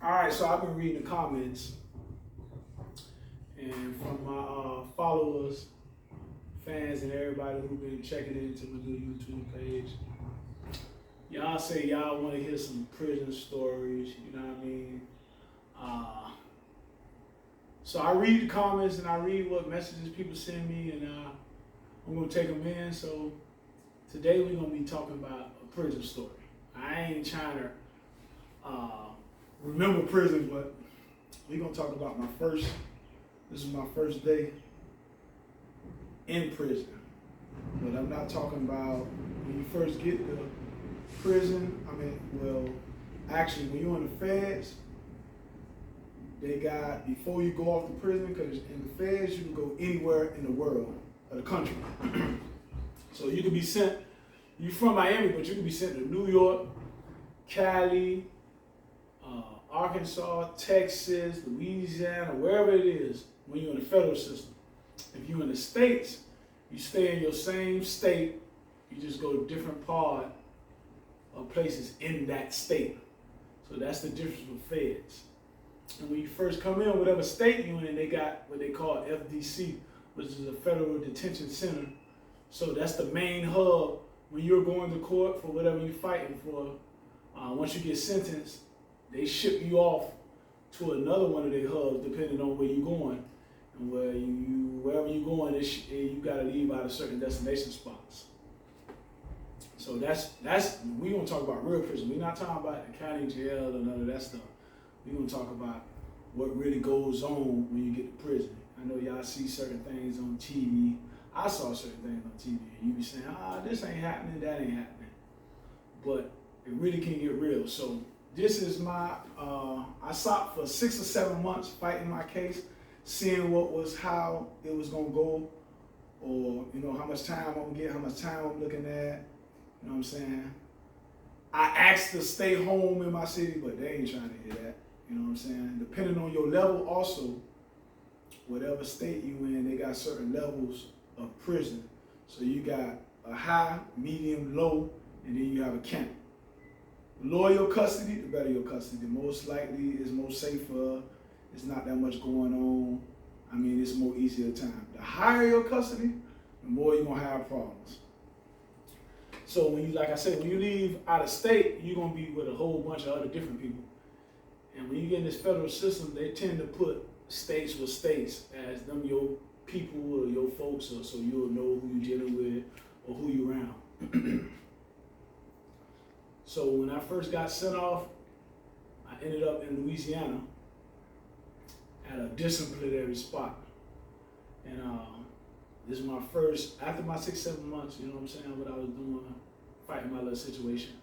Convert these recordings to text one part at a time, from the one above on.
All right, so I've been reading the comments, and from my followers, fans, and everybody who's been checking into my new YouTube page, y'all say y'all want to hear some prison stories. You know what I mean? So I read the comments and I read what messages people send me, and I'm gonna take them in. So today we're gonna be talking about a prison story. I ain't trying to remember prison, but we're gonna talk about this is my first day in prison. But I'm not talking about when you first get to prison. Actually, when you're in the feds, they got, before you go off to prison, because in the feds, you can go anywhere in the world, or the country. So you can be sent, you're from Miami, but you can be sent to New York, Cali, Arkansas, Texas, Louisiana, wherever it is when you're in the federal system. If you're in the states, you stay in your same state, you just go to different part of places in that state. So that's the difference with feds. And when you first come in, whatever state you're in, they got what they call FDC, which is a Federal Detention Center. So that's the main hub when you're going to court for whatever you're fighting for. Once you get sentenced, they ship you off to another one of their hubs, depending on where you're going. And wherever you're going, you got to leave out of certain destination spots. So we're going to talk about real prison. We're not talking about the county jail or none of that stuff. We're going to talk about what really goes on when you get to prison. I know y'all see certain things on TV. I saw certain things on TV. And you be saying, this ain't happening, that ain't happening. But it really can get real. So this is my, I sought for 6 or 7 months fighting my case, seeing how it was going to go, or, how much time I'm going to get, how much time I'm looking at. You know what I'm saying? I asked to stay home in my city, but they ain't trying to hear that. You know what I'm saying? Depending on your level also, whatever state you in, they got certain levels of prison. So you got a high, medium, low, and then you have a camp. The lower your custody, the better your custody. Most likely is more safer. It's not that much going on. It's more easier time. The higher your custody, the more you're gonna have problems. So when you leave out of state, you're gonna be with a whole bunch of other different people. And when you get in this federal system, they tend to put states with states as them your people or your folks, or so you'll know who you're dealing with or who you're around. So when I first got sent off, I ended up in Louisiana at a disciplinary spot. And this is my first, after my 6, 7 months, you know what I'm saying, what I was doing, fighting my little situation.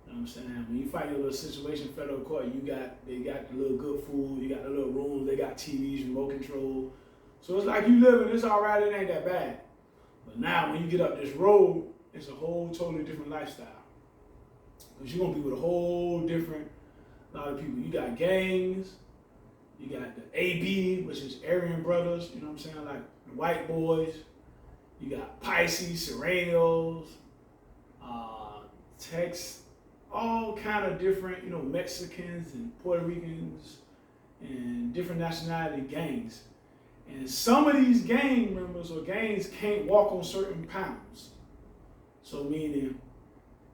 You know what I'm saying? When you fight your little situation in federal court, they got the little good food, you got the little rooms, they got TVs, remote control. So it's like you living, it's all right, it ain't that bad. But now when you get up this road, it's a whole totally different lifestyle. Because you're gonna be with a whole different lot of people. You got gangs, you got the AB, which is Aryan brothers, you know what I'm saying, like the white boys. You got Pisces, Serranos, Tex, all kind of different, Mexicans and Puerto Ricans and different nationality gangs. And some of these gang members or gangs can't walk on certain pounds. So meaning,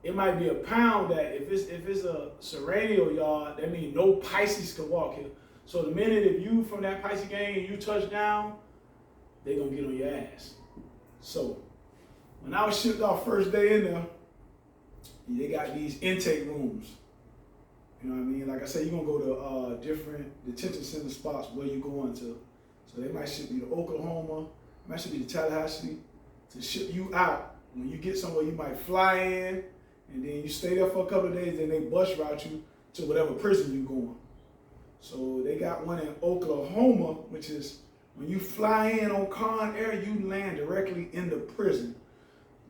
it might be a pound that if it's a Serrano yard, that means no Pisces can walk here. So the minute if you from that Pisces gang and you touch down, they gonna get on your ass. So when I was shipped off first day in there, they got these intake rooms. You know what I mean? Like I said, you're gonna go to different detention center spots where you going to. So they might ship you to Oklahoma, might ship you to Tallahassee to ship you out. When you get somewhere, you might fly in, and then you stay there for a couple of days, then they bus route you to whatever prison you're going. So they got one in Oklahoma, which is when you fly in on Con Air, you land directly in the prison.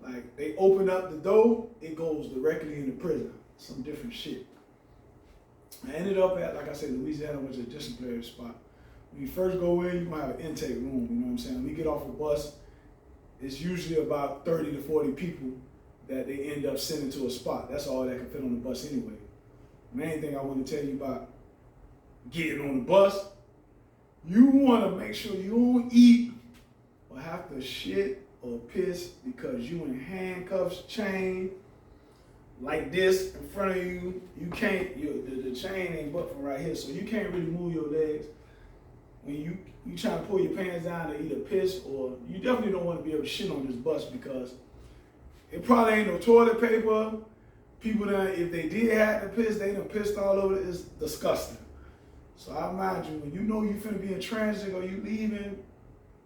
Like they open up the door, it goes directly into prison. Some different shit. I ended up at, like I said, Louisiana, which is a disciplinary spot. When you first go in, you're gonna have an intake room, you know what I'm saying? When we get off a bus, it's usually about 30 to 40 people that they end up sending to a spot. That's all that can fit on the bus anyway. Main thing I want to tell you about getting on the bus, you want to make sure you don't eat or have to shit or piss because you in handcuffs, chain, like this in front of you. You can't, the chain ain't but from right here, so you can't really move your legs. When you trying to pull your pants down to either piss, or you definitely don't want to be able to shit on this bus because it probably ain't no toilet paper. People done, if they did have to piss, they done pissed all over it. It's disgusting. So I imagine when you know you finna be in transit or you leaving,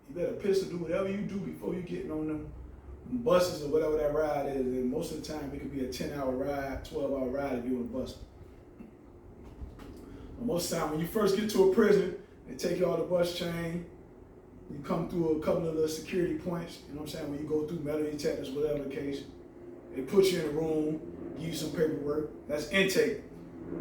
you better piss or do whatever you do before you getting on them buses or whatever that ride is. And most of the time it could be a 10-hour ride, 12-hour ride if you're on a bus. But most of the time when you first get to a prison, they take you off the bus chain. You come through a couple of the security points, you know what I'm saying? When you go through metal detectors, whatever the case, they put you in a room, give you some paperwork. That's intake.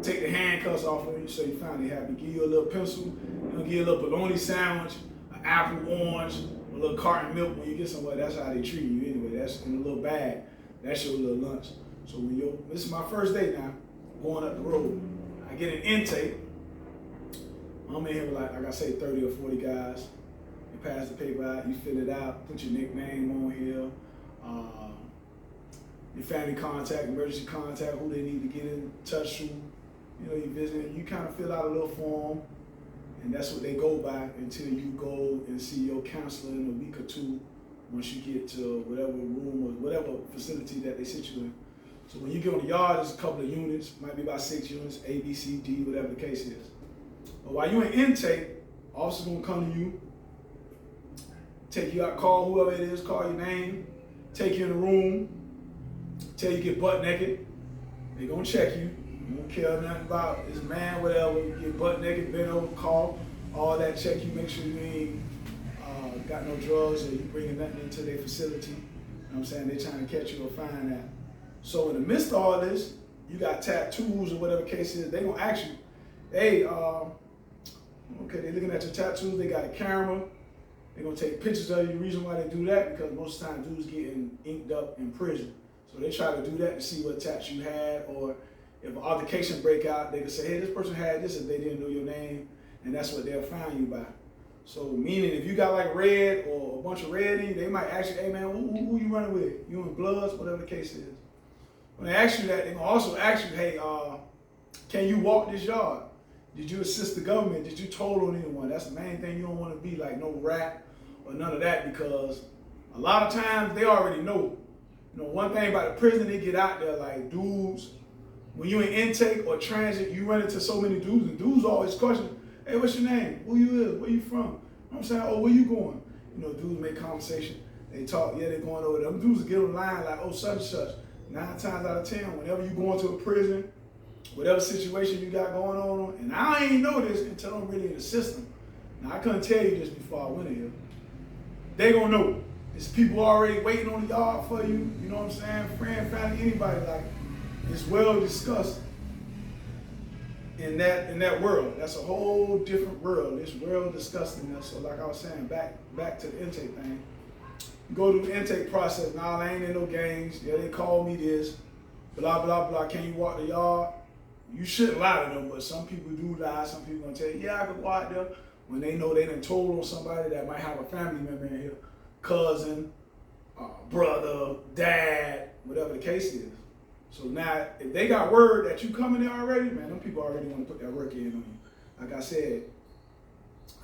Take the handcuffs off of you so you finally happy. Give you a little pencil, give you a little bologna sandwich, an apple, orange, a little carton of milk when you get somewhere. That's how they treat you anyway. That's in a little bag. That's your little lunch. So when this is my first day now, going up the road. I get an intake. I'm in here with like I say, 30 or 40 guys. You pass the paper out, you fill it out, put your nickname on here, your family contact, emergency contact, who they need to get in touch with. You know, you visit, you kind of fill out a little form, and that's what they go by until you go and see your counselor in a week or two once you get to whatever room or whatever facility that they sit you in. So when you get on the yard, there's a couple of units, might be about 6 units, A, B, C, D, whatever the case is. But while you're in intake, officer's gonna come to you, take you out, call whoever it is, call your name, take you in the room, tell you get butt naked. They gonna check you. You don't care nothing about this man, whatever. You get butt naked, bend over, call, all that. Check you, make sure you ain't got no drugs or you bringing nothing into their facility. You know what I'm saying? They trying to catch you or find that. So in the midst of all this, you got tattoos or whatever case is. They gonna ask you, hey, okay, they looking at your tattoos. They got a camera. They're gonna take pictures of you. The reason why they do that, because most of the time dudes getting inked up in prison. So they try to do that to see what tattoo you had, or if an altercation break out, they can say, hey, this person had this if they didn't know your name, and that's what they'll find you by. So meaning if you got like red or a bunch of red in you, they might ask you, hey man, who you running with? You in Bloods, whatever the case is. When they ask you that, they gonna also ask you, hey, can you walk this yard? Did you assist the government? Did you toll on anyone? That's the main thing. You don't want to be like no rat or none of that, because a lot of times they already know. You know, one thing about the prison, they get out there like dudes. When you in intake or transit, you run into so many dudes, and dudes always question, hey, what's your name? Who you is? Where you from? You know what I'm saying? Oh, where you going? You know, dudes make conversation. They talk, yeah, they're going over there. Them dudes get on the line like, oh, such and such. 9 times out of 10, whenever you go into a prison, whatever situation you got going on, and I ain't know this until I'm really in the system. Now, I couldn't tell you this before I went in here. They gonna know. There's people already waiting on the yard for you. You know what I'm saying? Friend, family, anybody. Like, it's well discussed in that world. That's a whole different world. It's well discussed in there. So, like I was saying, back to the intake thing. You go through the intake process. Nah, I ain't in no gangs. Yeah, they call me this. Blah blah blah. Can you walk the yard? You shouldn't lie to them, but some people do lie. Some people gonna tell you, yeah, I can walk there, when they know they done told on somebody that might have a family member in here, cousin, brother, dad, whatever the case is. So now, if they got word that you coming there already, man, them people already want to put that work in on you. Like I said,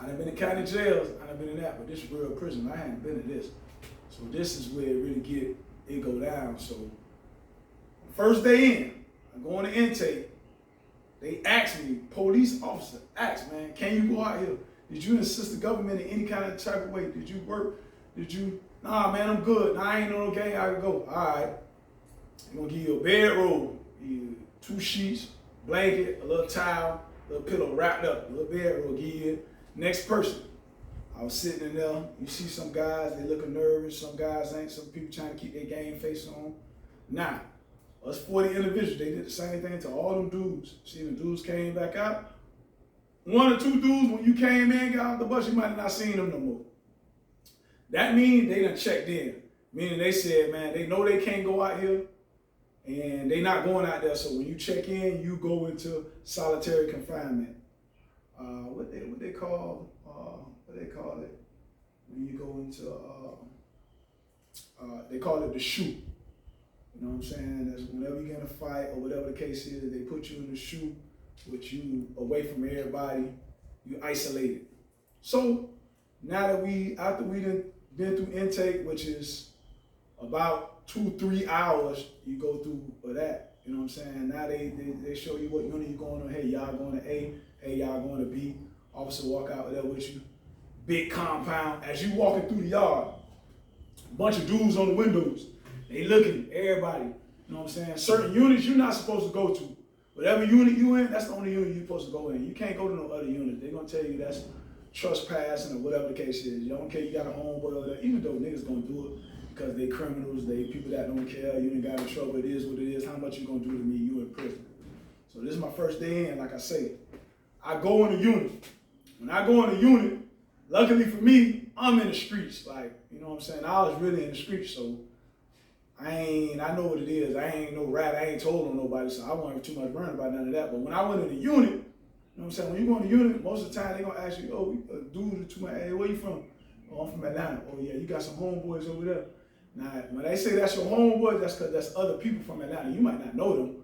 I done been in county jails, I done been in that, but this is real prison. I hadn't been in this. So this is where it really go down. So first day in, I go on the intake. They asked me, police officer, asked, man, can you go out here? Did you assist the government in any kind of type of way? Did you work? Did you? Nah, man, I'm good. Nah, I ain't no gang, I can go. All right. I'm gonna give you a bedroll, 2 sheets, blanket, a little towel, a little pillow wrapped up, a little bedroll, give you it. Next person. I was sitting in there, you see some guys, they looking nervous, some guys ain't, some people trying to keep their game face on. Nah, us 40 individuals, they did the same thing to all them dudes. See, the dudes came back out. 1 or 2 dudes, when you came in, got off the bus, you might have not seen them no more. That means they done checked in. Meaning they said, man, they know they can't go out here, and they not going out there. So when you check in, you go into solitary confinement. what they call it when you go into they call it the shoot. You know what I'm saying? That's whenever you get in a fight or whatever the case is, they put you in the shoot, with you away from everybody, you isolated. So now that after we done been through intake, which is about 2-3 hours, you go through for that. You know what I'm saying? Now they show you what unit you're going on. Hey, y'all going to A. Hey, y'all going to B. Officer walk out there with you. Big compound. As you walking through the yard, a bunch of dudes on the windows. They looking, everybody. You know what I'm saying? Certain units you're not supposed to go to. Whatever unit you in, that's the only unit you're supposed to go in. You can't go to no other unit. They're going to tell you that's trespassing or whatever the case is. You don't care, you got a homeboy over there, even though niggas going to do it because they criminals, they people that don't care, you done got in trouble, it is what it is, how much you going to do to me, you in prison. So this is my first day in, like I say. I go in the unit. When I go in the unit, luckily for me, I'm in the streets. Like, you know what I'm saying? I was really in the streets, so I know what it is. I ain't no rat. I ain't told on nobody, so I wasn't too much worried about none of that. But when I went in the unit, you know what I'm saying? When you go in the unit, most of the time they gonna ask you, oh, dude, hey, where you from? Oh, I'm from Atlanta. Oh yeah, you got some homeboys over there. Now, when they say that's your homeboy, that's because that's other people from Atlanta. You might not know them,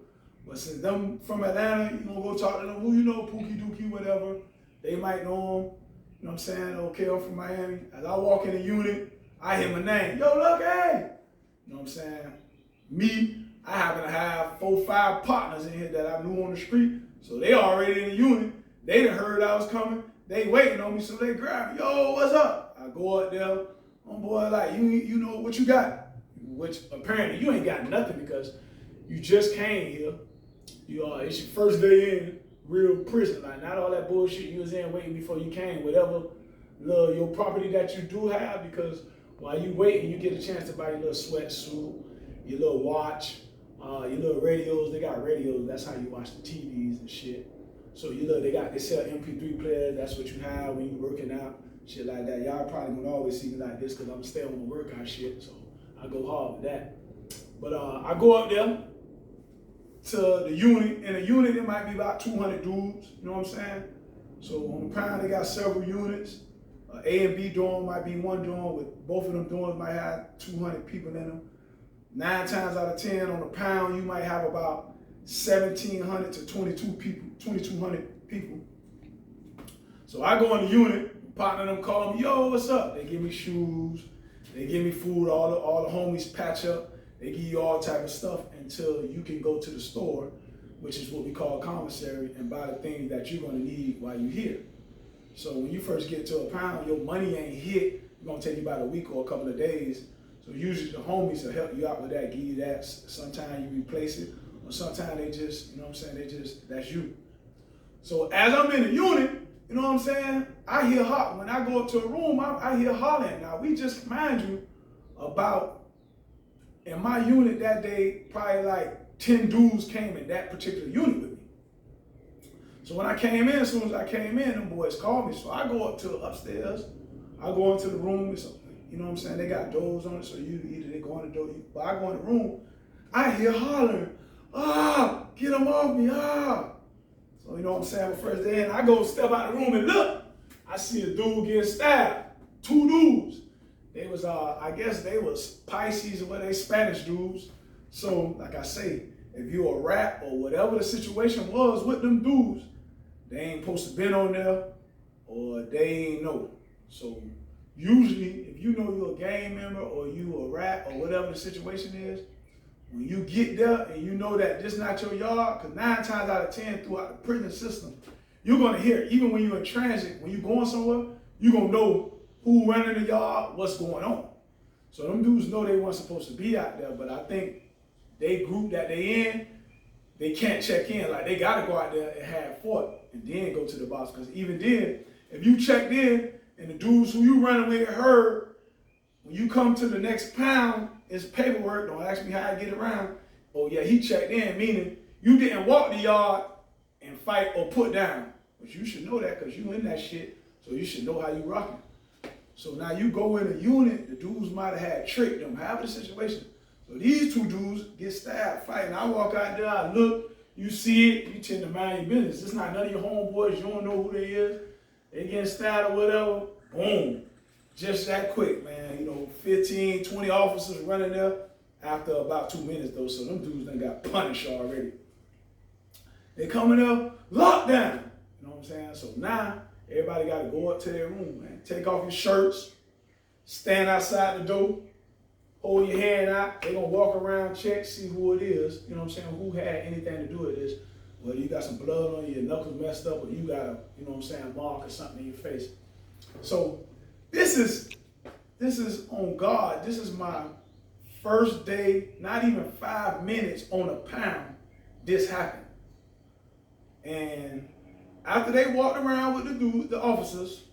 but since them from Atlanta, you gonna go talk to them. Who you know, Pookie Dookie, whatever. They might know them. You know what I'm saying? Okay, I'm from Miami. As I walk in the unit, I hear my name. Yo, look, hey. You know what I'm saying? Me, I happen to have 4-5 partners in here that I knew on the street, so they already in the unit. They done heard I was coming. They waiting on me, so they grab me. Yo, what's up? I go up there. Homeboy, like, you know what you got? Which apparently you ain't got nothing because you just came here. It's your first day in real prison. Like, not all that bullshit you was in waiting before you came. Whatever your property that you do have, because while you waiting, you get a chance to buy your little sweatsuit, your little watch, your little radios. They got radios. That's how you watch the TVs and shit. So they sell MP3 players. That's what you have when you working out, shit like that. Y'all probably gonna always see me like this because I'm gonna stay on my workout shit. So I go hard with that. But I go up there to the unit. In a unit, it might be about 200 dudes. You know what I'm saying? So on the pound, they got several units. A and B dorm might be one dorm, with both of them dorms might have 200 people in them. 9 times out of 10 on the pound, you might have about 1,700 to 2,200 people. So I go in the unit, partner them call me, yo, what's up? They give me shoes, they give me food, all the homies patch up, they give you all type of stuff until you can go to the store, which is what we call commissary, and buy the things that you're gonna need while you're here. So when you first get to a pound, your money ain't hit. It's gonna take you about a week or a couple of days. So usually the homies will help you out with that, give you that. Sometimes you replace it, or sometimes they just, you know what I'm saying, that's you. So as I'm in the unit, you know what I'm saying, I hear hollering. When I go up to a room, I hear hollering. Now we just, mind you, in my unit that day, probably like 10 dudes came in that particular unit with me. So when I came in, as soon as I came in, them boys called me. So I go up to upstairs. I go into the room. You know what I'm saying? They got doors on it, so either they go in the door. But I go in the room. I hear hollering, get them off me, So you know what I'm saying? The first day in, I go step out the room and look. I see a dude getting stabbed. 2 dudes. They was, I guess they was Pisces or they Spanish dudes. So like I say, if you a rat or whatever the situation was with them dudes, they ain't supposed to been on there or they ain't know. So usually, if you know you're a gang member or you a rat or whatever the situation is, when you get there and you know that this not your yard, because 9 times out of 10 throughout the prison system, you're gonna hear it. Even when you're in transit, when you're going somewhere, you're gonna know who running the yard, what's going on. So them dudes know they weren't supposed to be out there, but I think they group that they in, they can't check in. Like they gotta go out there and have fought and then go to the box. Because even then, if you checked in and the dudes who you running with heard, when you come to the next pound, it's paperwork. Don't ask me how I get around. Oh yeah, he checked in, meaning you didn't walk the yard and fight or put down. But you should know that because you in that shit, so you should know how you rocking. So now you go in a unit, the dudes might have had tricked them, however the situation. So these 2 dudes get stabbed fighting. I walk out there, I look, You see it, you tend to mind your business. It's not none of your homeboys, you don't know who they is. They getting stabbed or whatever, boom. Just that quick, man. 15, 20 officers running there after about 2 minutes though, so them dudes done got punished already. They coming up, lockdown. You know what I'm saying? So now, everybody got to go up to their room, man. Take off your shirts, stand outside the door, hold your hand out. They gonna walk around, check, see who it is. You know what I'm saying? Who had anything to do with this? Whether you got some blood on you, your knuckles messed up, or you got a, mark or something in your face. So this is on God. This is my first day, not even 5 minutes on a pound, this happened. And after they walked around with the officers,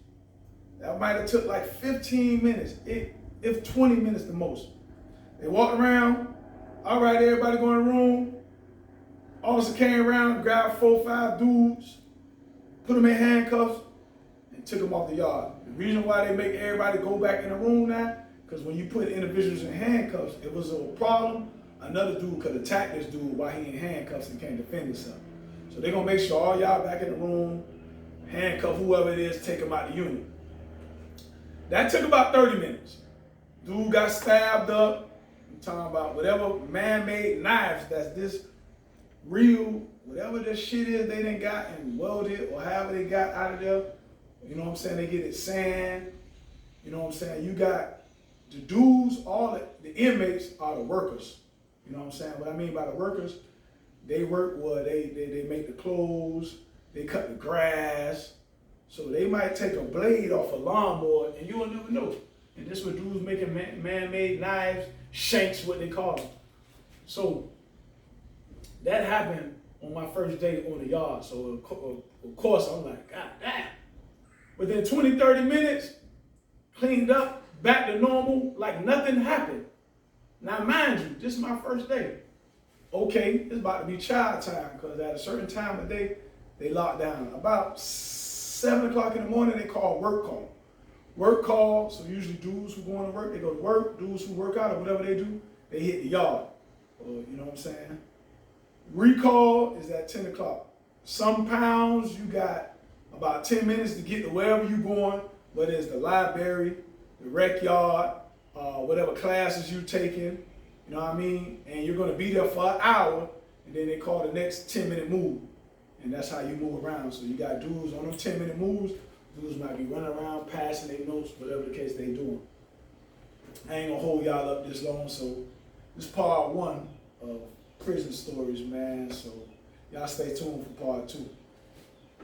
that might have took like 15 minutes, if 20 minutes the most. They walked around, all right, everybody go in the room. Officer came around, grabbed 4 or 5 dudes, put them in handcuffs, and took them off the yard. The reason why they make everybody go back in the room now, because when you put individuals in handcuffs, if it was a problem, another dude could attack this dude while he in handcuffs and can't defend himself. So they're going to make sure all y'all back in the room, handcuff whoever it is, take them out the unit. That took about 30 minutes. Dude got stabbed up. I'm talking about whatever man-made knives that's this real, whatever this shit is they done got and welded or however they got out of there. You know what I'm saying? They get it sand. You know what I'm saying? You got the dudes, all the inmates are the workers. You know what I'm saying? What I mean by the workers, they work where they make the clothes, they cut the grass. So they might take a blade off a lawnmower and you'll never know. And this was dudes making man-made knives, shanks, what they call them. So that happened on my first day on the yard. So of course I'm like, God damn. Within 20, 30 minutes, cleaned up, back to normal, like nothing happened. Now mind you, this is my first day. Okay, it's about to be child time because at a certain time of day, they lock down. About 7 o'clock in the morning, they call work call. Work call, so usually dudes who going to work, they go to work. Dudes who work out or whatever they do, they hit the yard. You know what I'm saying? Recall is at 10 o'clock. Some pounds, you got about 10 minutes to get to wherever you're going, whether it's the library, the rec yard, whatever classes you're taking, you know what I mean? And you're gonna be there for an hour, and then they call the next 10-minute move. And that's how you move around. So you got dudes on them 10-minute moves, dudes might be running around, passing their notes, whatever the case they doing. I ain't gonna hold y'all up this long, so this part 1 of prison stories, man. So y'all stay tuned for part 2.